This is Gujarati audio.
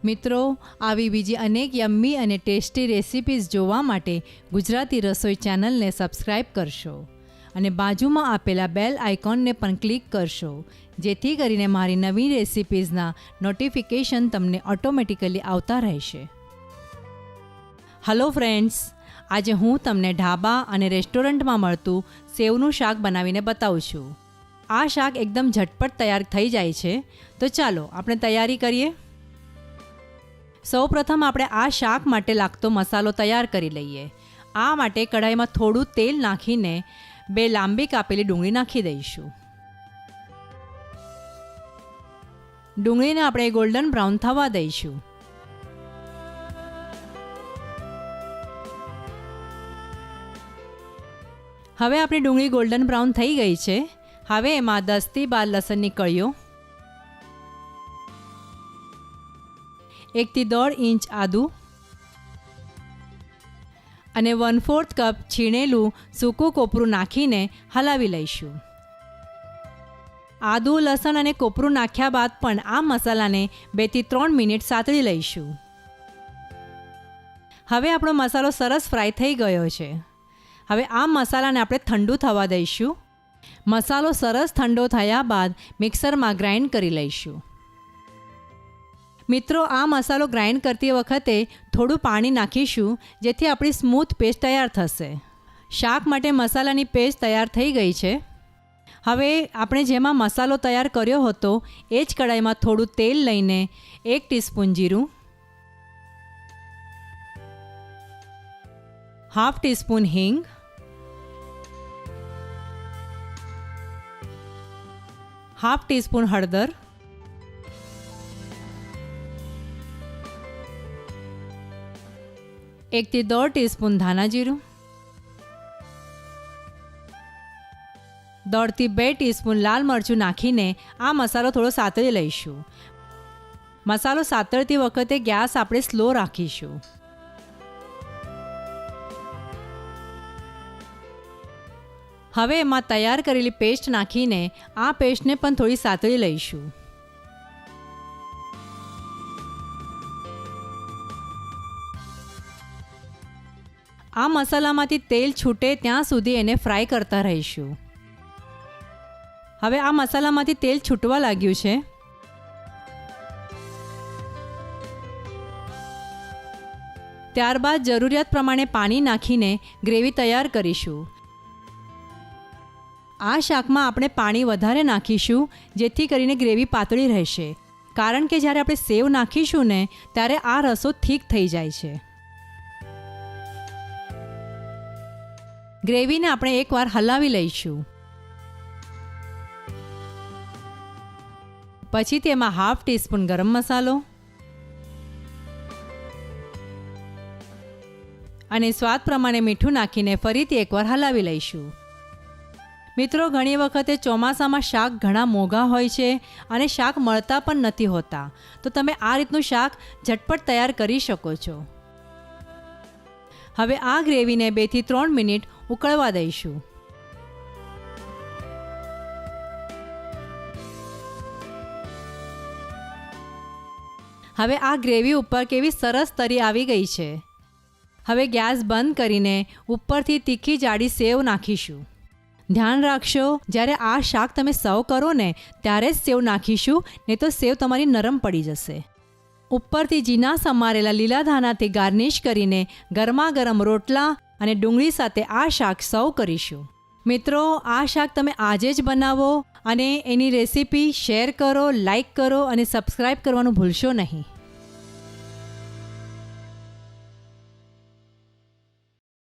મિત્રો, આવી બીજી અનેક યમ્મી અને ટેસ્ટી રેસિપીઝ જોવા માટે ગુજરાતી રસોઈ ચેનલને સબસ્ક્રાઈબ કરશો અને બાજુમાં આપેલા બેલ આઇકોનને પણ ક્લિક કરશો, જેથી કરીને મારી નવી રેસિપીઝના નોટિફિકેશન તમને ઓટોમેટિકલી આવતા રહેશે. હલો ફ્રેન્ડ્સ, આજે હું તમને ઢાબા અને રેસ્ટોરન્ટમાં મળતું સેવનું શાક બનાવીને બતાવું છું. આ શાક એકદમ ઝટપટ તૈયાર થઈ જાય છે. તો ચાલો આપણે તૈયારી કરીએ. સૌપ્રથમ આપણે આ શાક માટે લાગતો મસાલો તૈયાર કરી લઈએ. આ માટે કઢાઈમાં થોડું તેલ નાખીને 2 લાંબી કાપેલી ડુંગળી નાખી દઈશું. ડુંગળીને આપણે ગોલ્ડન બ્રાઉન થવા દઈશું. હવે આપણી ડુંગળી ગોલ્ડન બ્રાઉન થઈ ગઈ છે. હવે એમાં 10 થી 12 લસણની કળીઓ, 1 થી 1.5 ઇંચ આદું અને 1/4 કપ છીણેલું સૂકું કોપરું નાખીને હલાવી લઈશું. આદું, લસણ અને કોપરું નાખ્યા બાદ પણ આ મસાલાને 2 થી 3 મિનિટ સાતળી લઈશું. હવે આપણો મસાલો સરસ ફ્રાય થઈ ગયો છે. હવે આ મસાલાને આપણે ઠંડુ થવા દઈશું. મસાલો સરસ ઠંડો થયા બાદ મિક્સરમાં ગ્રાઇન્ડ કરી લઈશું. મિત્રો, આ મસાલો ગ્રાઇન્ડ કરતી વખતે થોડું પાણી નાખીશું, જેથી આપણી સ્મૂથ પેસ્ટ તૈયાર થશે. શાક માટે મસાલાની પેસ્ટ તૈયાર થઈ ગઈ છે. હવે આપણે જેમાં મસાલો તૈયાર કર્યો હતો એ જ કઢાઈમાં થોડું તેલ લઈને 1 ટીસ્પૂન જીરું, 1/2 ટીસ્પૂન હિંગ, 1/2 ટીસ્પૂન હળદર, 1 થી 1.5 ટીસ્પૂન ધાણા જીરું, 1.5 થી 2 ટીસ્પૂન લાલ મરચું નાખીને આ મસાલો થોડો સાતળી લઈશું. મસાલો સાતળતી વખતે ગેસ આપણે સ્લો રાખીશું. હવે એમાં તૈયાર કરેલી પેસ્ટ નાખીને આ પેસ્ટને પણ થોડી સાતળી લઈશું. આ મસાલામાંથી તેલ છૂટે ત્યાં સુધી એને ફ્રાય કરતા રહીશું. હવે આ મસાલામાંથી તેલ છૂટવા લાગ્યું છે. ત્યારબાદ જરૂરિયાત પ્રમાણે પાણી નાખીને ગ્રેવી તૈયાર કરીશું. આ શાકમાં આપણે પાણી વધારે નાખીશું, જેથી કરીને ગ્રેવી પાતળી રહેશે. કારણ કે જ્યારે આપણે સેવ નાખીશું ને ત્યારે આ રસો થીક થઈ જાય છે. ગ્રેવીને આપણે એકવાર હલાવી લઈશું. પછી તેમાં 1/2 ટીસ્પૂન ગરમ મસાલો અને સ્વાદ પ્રમાણે મીઠું નાખીને ફરીથી એકવાર હલાવી લઈશું. મિત્રો, ઘણી વખતે ચોમાસામાં શાક ઘણા મોંઘા હોય છે અને શાક મળતા પણ નથી હોતા, તો તમે આ રીતનું શાક ઝટપટ તૈયાર કરી શકો છો. હવે આ ગ્રેવીને 2 થી 3 મિનિટ ઉકળવા દઈશું. હવે આ ગ્રેવી ઉપર કેવી સરસ તરી આવી ગઈ છે. હવે ગેસ બંધ કરીને ઉપરથી તીખી જાડી સેવ નાખીશું. ધ્યાન રાખશો, જ્યારે આ શાક તમે સર્વ કરો ને ત્યારે જ સેવ નાખીશું, નહીં તો સેવ તમારી નરમ પડી જશે. ઉપરથી ઝીણા સમારેલા લીલા ધાણાથી ગાર્નિશ કરીને ગરમા ગરમ રોટલા અને ડુંગળી સાથે આ શાક સર્વ કરીશું. મિત્રો, આ શાક તમે આજે જ બનાવો અને એની રેસીપી શેર કરો, લાઈક કરો અને સબસ્ક્રાઈબ કરવાનું ભૂલશો નહીં.